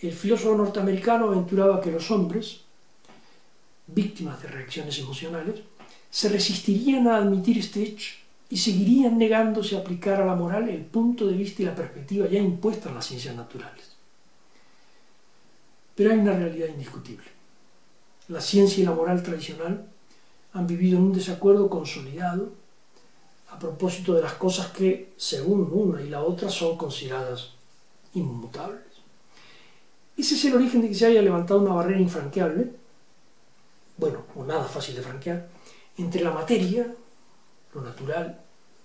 el filósofo norteamericano aventuraba que los hombres, víctimas de reacciones emocionales, se resistirían a admitir este hecho y seguirían negándose a aplicar a la moral el punto de vista y la perspectiva ya impuesta en las ciencias naturales. Pero hay una realidad indiscutible. La ciencia y la moral tradicional han vivido en un desacuerdo consolidado a propósito de las cosas que, según una y la otra, son consideradas inmutables. Ese es el origen de que se haya levantado una barrera infranqueable, bueno, o nada fácil de franquear, entre la materia, lo natural,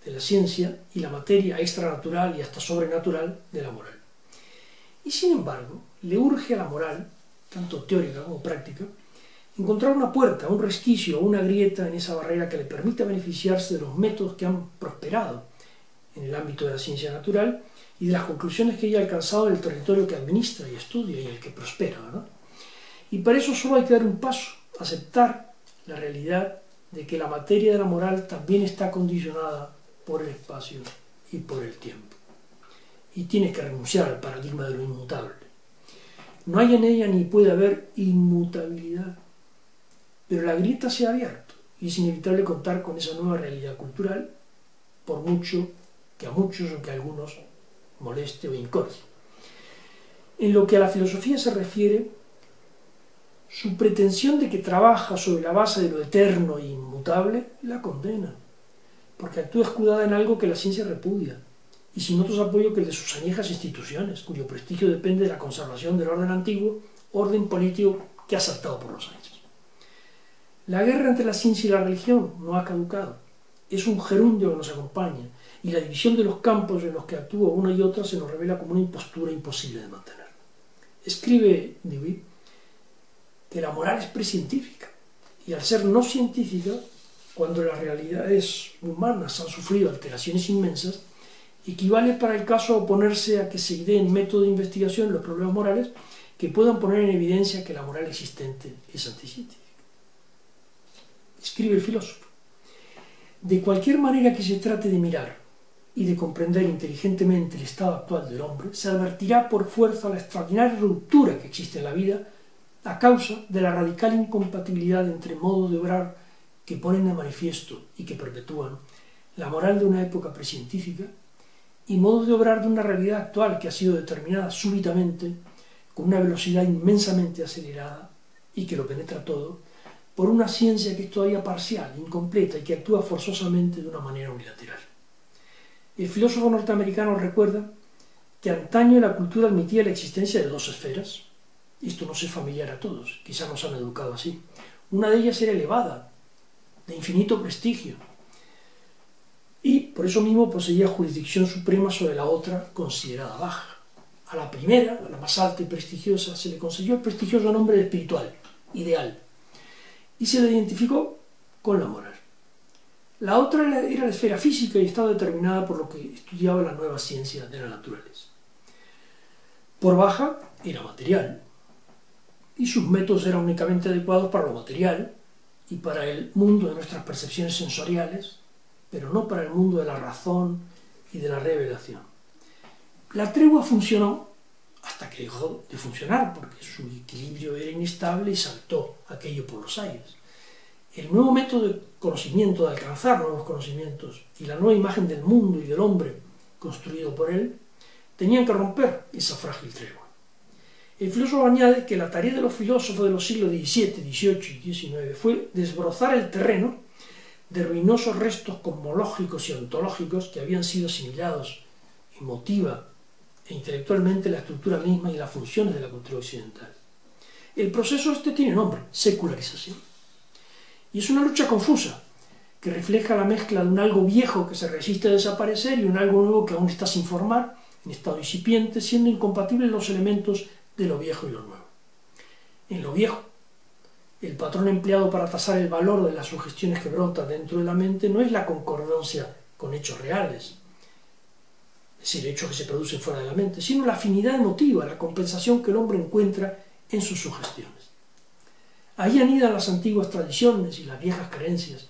de la ciencia, y la materia extranatural y hasta sobrenatural de la moral. Y sin embargo, le urge a la moral, tanto teórica como práctica, encontrar una puerta, un resquicio o una grieta en esa barrera que le permita beneficiarse de los métodos que han prosperado en el ámbito de la ciencia natural y de las conclusiones que ella ha alcanzado en el territorio que administra y estudia y el que prospera, ¿verdad? Y para eso solo hay que dar un paso, aceptar la realidad de que la materia de la moral también está condicionada por el espacio y por el tiempo. Y tienes que renunciar al paradigma de lo inmutable. No hay en ella ni puede haber inmutabilidad, pero la grieta se ha abierto y es inevitable contar con esa nueva realidad cultural, por mucho que a muchos o que a algunos moleste o incorrie. En lo que a la filosofía se refiere, su pretensión de que trabaja sobre la base de lo eterno e inmutable la condena, porque actúa escudada en algo que la ciencia repudia, y sin otros apoyos que el de sus añejas instituciones, cuyo prestigio depende de la conservación del orden antiguo, orden político que ha saltado por los años. La guerra entre la ciencia y la religión no ha caducado, es un gerundio que nos acompaña, y la división de los campos en los que actúa una y otra se nos revela como una impostura imposible de mantener. Escribe Dewey que la moral es precientífica, y al ser no científica, cuando las realidades humanas han sufrido alteraciones inmensas, equivale para el caso a oponerse a que se ideen métodos de investigación en los problemas morales que puedan poner en evidencia que la moral existente es anticientífica. Escribe el filósofo: de cualquier manera que se trate de mirar y de comprender inteligentemente el estado actual del hombre, se advertirá por fuerza la extraordinaria ruptura que existe en la vida a causa de la radical incompatibilidad entre modos de obrar que ponen de manifiesto y que perpetúan la moral de una época precientífica y modos de obrar de una realidad actual que ha sido determinada súbitamente con una velocidad inmensamente acelerada y que lo penetra todo, por una ciencia que es todavía parcial, incompleta y que actúa forzosamente de una manera unilateral. El filósofo norteamericano recuerda que antaño la cultura admitía la existencia de dos esferas. Esto nos es familiar a todos, quizá nos han educado así. Una de ellas era elevada, de infinito prestigio, y por eso mismo poseía jurisdicción suprema sobre la otra considerada baja. A la primera, a la más alta y prestigiosa, se le concedió el prestigioso nombre de espiritual, ideal, y se le identificó con la moral. La otra era la esfera física y estaba determinada por lo que estudiaba la nueva ciencia de la naturaleza. Por baja era material, y sus métodos eran únicamente adecuados para lo material y para el mundo de nuestras percepciones sensoriales, pero no para el mundo de la razón y de la revelación. La tregua funcionó hasta que dejó de funcionar, porque su equilibrio era inestable y saltó aquello por los aires. El nuevo método de conocimiento, de alcanzar nuevos conocimientos, y la nueva imagen del mundo y del hombre construido por él, tenían que romper esa frágil tregua. El filósofo añade que la tarea de los filósofos de los siglos XVII, XVIII y XIX fue desbrozar el terreno de ruinosos restos cosmológicos y ontológicos que habían sido asimilados emotiva e intelectualmente la estructura misma y las funciones de la cultura occidental. El proceso este tiene nombre: secularización. Y es una lucha confusa, que refleja la mezcla de un algo viejo que se resiste a desaparecer y un algo nuevo que aún está sin formar, en estado incipiente, siendo incompatibles los elementos de lo viejo y lo nuevo. En lo viejo, el patrón empleado para tasar el valor de las sugestiones que brotan dentro de la mente no es la concordancia con hechos reales, es decir, hechos que se producen fuera de la mente, sino la afinidad emotiva, la compensación que el hombre encuentra en sus sugestiones. Ahí anidan las antiguas tradiciones y las viejas creencias,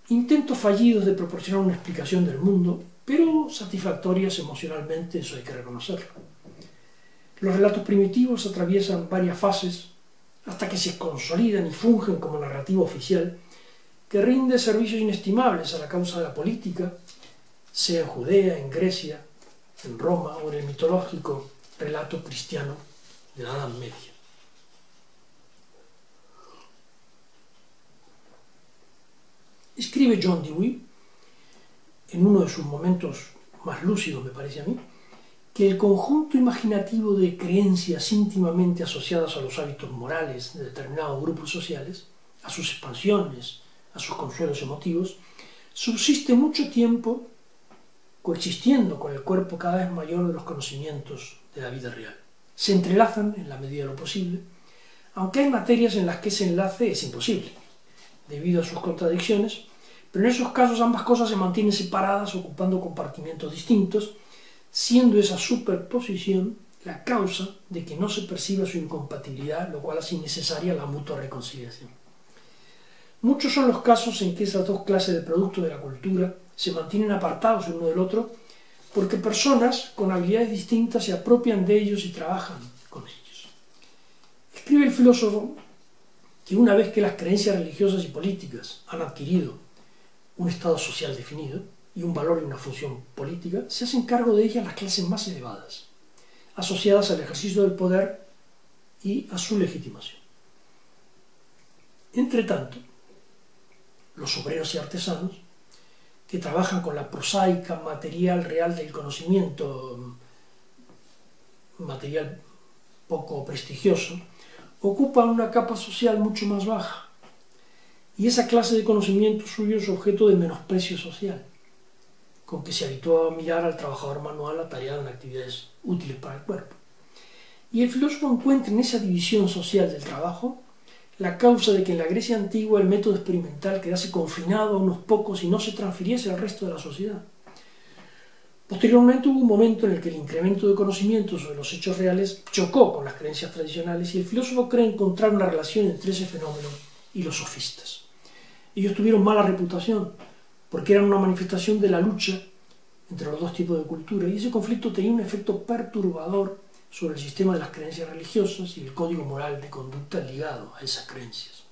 intentos fallidos de proporcionar una explicación del mundo, pero satisfactorias emocionalmente, eso hay que reconocerlo. Los relatos primitivos atraviesan varias fases hasta que se consolidan y fungen como narrativa oficial que rinde servicios inestimables a la causa de la política, sea en Judea, en Grecia, en Roma o en el mitológico relato cristiano de la Edad Media. Escribe John Dewey, en uno de sus momentos más lúcidos, me parece a mí, que el conjunto imaginativo de creencias íntimamente asociadas a los hábitos morales de determinados grupos sociales, a sus expansiones, a sus consuelos emotivos, subsiste mucho tiempo coexistiendo con el cuerpo cada vez mayor de los conocimientos de la vida real. Se entrelazan en la medida de lo posible, aunque hay materias en las que ese enlace es imposible, debido a sus contradicciones, pero en esos casos ambas cosas se mantienen separadas, ocupando compartimentos distintos, siendo esa superposición la causa de que no se perciba su incompatibilidad, lo cual hace innecesaria la mutua reconciliación. Muchos son los casos en que esas dos clases de productos de la cultura se mantienen apartados el uno del otro, porque personas con habilidades distintas se apropian de ellos y trabajan con ellos. Escribe el filósofo que una vez que las creencias religiosas y políticas han adquirido un estado social definido y un valor y una función política, se hacen cargo de ellas las clases más elevadas, asociadas al ejercicio del poder y a su legitimación. Entre tanto, los obreros y artesanos, que trabajan con la prosaica material real del conocimiento, material poco prestigioso, ocupan una capa social mucho más baja, y esa clase de conocimiento suyo es objeto de menosprecio social, con que se habitúa a mirar al trabajador manual atareado en actividades útiles para el cuerpo. Y el filósofo encuentra en esa división social del trabajo la causa de que en la Grecia antigua el método experimental quedase confinado a unos pocos y no se transfiriese al resto de la sociedad. Posteriormente hubo un momento en el que el incremento de conocimiento sobre los hechos reales chocó con las creencias tradicionales y el filósofo cree encontrar una relación entre ese fenómeno y los sofistas. Ellos tuvieron mala reputación porque eran una manifestación de la lucha entre los dos tipos de cultura y ese conflicto tenía un efecto perturbador sobre el sistema de las creencias religiosas y el código moral de conducta ligado a esas creencias.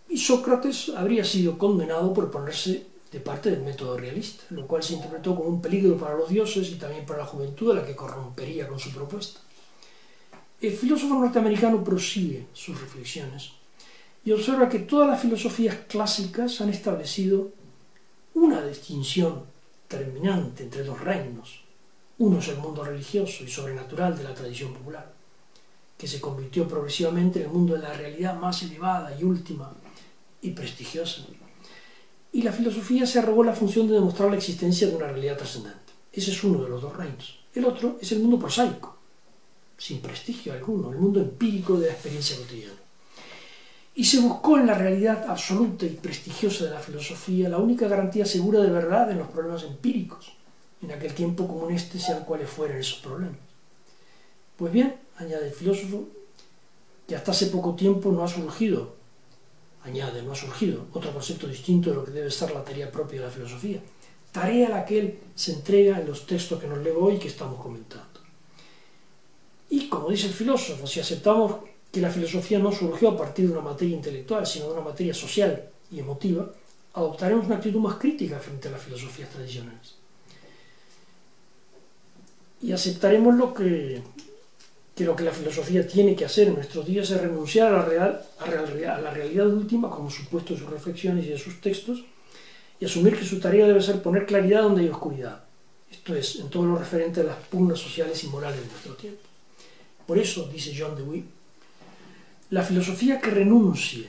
Y Sócrates habría sido condenado por ponerse de parte del método realista, lo cual se interpretó como un peligro para los dioses y también para la juventud a la que corrompería con su propuesta. El filósofo norteamericano prosigue sus reflexiones y observa que todas las filosofías clásicas han establecido una distinción terminante entre dos reinos. Uno es el mundo religioso y sobrenatural de la tradición popular, que se convirtió progresivamente en el mundo de la realidad más elevada y última y prestigiosa. Y la filosofía se arrogó la función de demostrar la existencia de una realidad trascendente. Ese es uno de los dos reinos. El otro es el mundo prosaico, sin prestigio alguno, el mundo empírico de la experiencia cotidiana. Y se buscó en la realidad absoluta y prestigiosa de la filosofía la única garantía segura de verdad en los problemas empíricos, en aquel tiempo como en este, sean cuales fueran esos problemas. Pues bien, añade el filósofo, que hasta hace poco tiempo no ha surgido otro concepto distinto de lo que debe ser la tarea propia de la filosofía, tarea a la que él se entrega en los textos que nos leo hoy y que estamos comentando. Y como dice el filósofo, si aceptamos que la filosofía no surgió a partir de una materia intelectual, sino de una materia social y emotiva, adoptaremos una actitud más crítica frente a las filosofías tradicionales. Y aceptaremos que lo que la filosofía tiene que hacer en nuestros días es renunciar a la realidad última como supuesto de sus reflexiones y de sus textos y asumir que su tarea debe ser poner claridad donde hay oscuridad, esto es, en todo lo referente a las pugnas sociales y morales de nuestro tiempo. Por eso, dice John Dewey, la filosofía que renuncie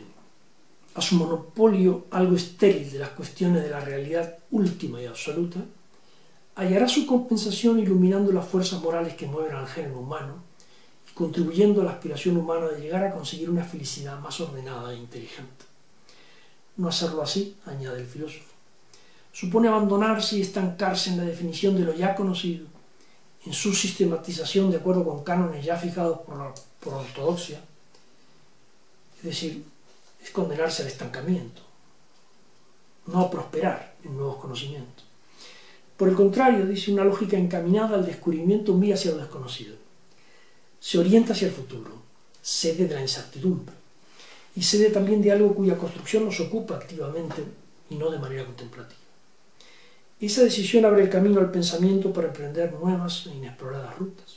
a su monopolio algo estéril de las cuestiones de la realidad última y absoluta, hallará su compensación iluminando las fuerzas morales que mueven al género humano y contribuyendo a la aspiración humana de llegar a conseguir una felicidad más ordenada e inteligente. No hacerlo así, añade el filósofo, supone abandonarse y estancarse en la definición de lo ya conocido, en su sistematización de acuerdo con cánones ya fijados por la ortodoxia, es decir, es condenarse al estancamiento, no a prosperar en nuevos conocimientos. Por el contrario, dice, una lógica encaminada al descubrimiento mira hacia lo desconocido. se orienta hacia el futuro, sede de la incertidumbre, y sede también de algo cuya construcción nos ocupa activamente y no de manera contemplativa. Esa decisión abre el camino al pensamiento para emprender nuevas e inexploradas rutas,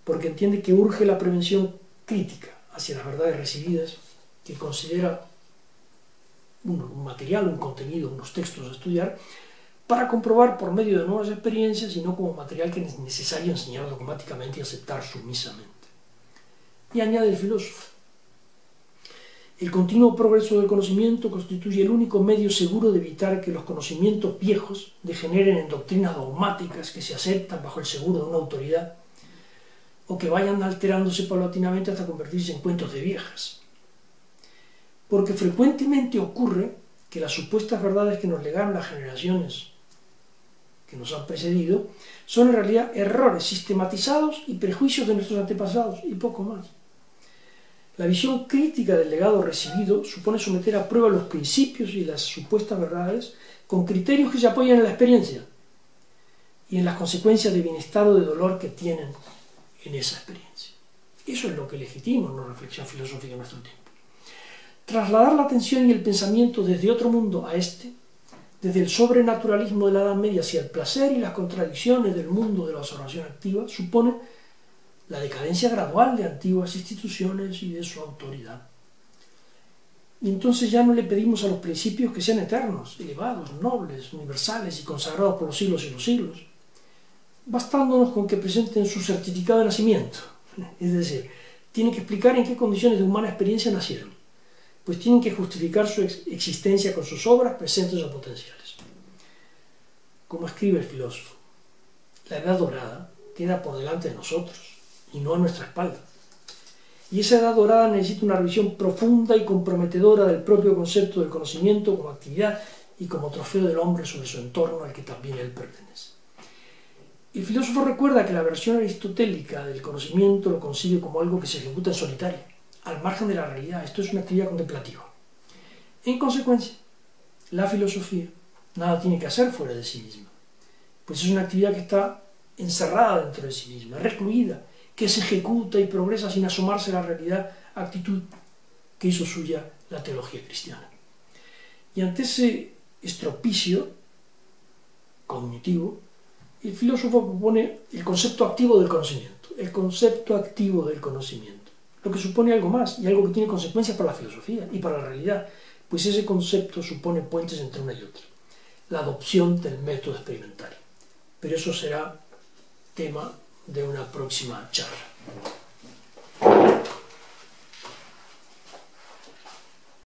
porque entiende que urge la prevención crítica hacia las verdades recibidas, que considera un material, un contenido, unos textos a estudiar, para comprobar por medio de nuevas experiencias y no como material que es necesario enseñar dogmáticamente y aceptar sumisamente. Y añade el filósofo: el continuo progreso del conocimiento constituye el único medio seguro de evitar que los conocimientos viejos degeneren en doctrinas dogmáticas que se aceptan bajo el seguro de una autoridad, o que vayan alterándose paulatinamente hasta convertirse en cuentos de viejas. Porque frecuentemente ocurre que las supuestas verdades que nos legaron las generaciones que nos han precedido son en realidad errores sistematizados y prejuicios de nuestros antepasados, y poco más. La visión crítica del legado recibido supone someter a prueba los principios y las supuestas verdades con criterios que se apoyan en la experiencia y en las consecuencias de bienestar o de dolor que tienen en esa experiencia. Eso es lo que legitima una reflexión filosófica en nuestro tiempo. Trasladar la atención y el pensamiento desde otro mundo a este, desde el sobrenaturalismo de la Edad Media hacia el placer y las contradicciones del mundo de la observación activa, supone la decadencia gradual de antiguas instituciones y de su autoridad. Y entonces ya no le pedimos a los principios que sean eternos, elevados, nobles, universales y consagrados por los siglos y los siglos, bastándonos con que presenten su certificado de nacimiento. Es decir, tienen que explicar en qué condiciones de humana experiencia nacieron, pues tienen que justificar su existencia con sus obras, presentes o potenciales. Como escribe el filósofo, la edad dorada queda por delante de nosotros y no a nuestra espalda. Y esa edad dorada necesita una revisión profunda y comprometedora del propio concepto del conocimiento como actividad y como trofeo del hombre sobre su entorno al que también él pertenece. El filósofo recuerda que la versión aristotélica del conocimiento lo concibe como algo que se ejecuta en solitario, al margen de la realidad. Esto es una actividad contemplativa. En consecuencia, la filosofía nada tiene que hacer fuera de sí misma, pues es una actividad que está encerrada dentro de sí misma, recluida, que se ejecuta y progresa sin asomarse a la realidad, actitud que hizo suya la teología cristiana. Y ante ese estropicio cognitivo, el filósofo propone el concepto activo del conocimiento, el concepto activo del conocimiento, lo que supone algo más y algo que tiene consecuencias para la filosofía y para la realidad, pues ese concepto supone puentes entre una y otra, la adopción del método experimentario. Pero eso será tema de una próxima charla.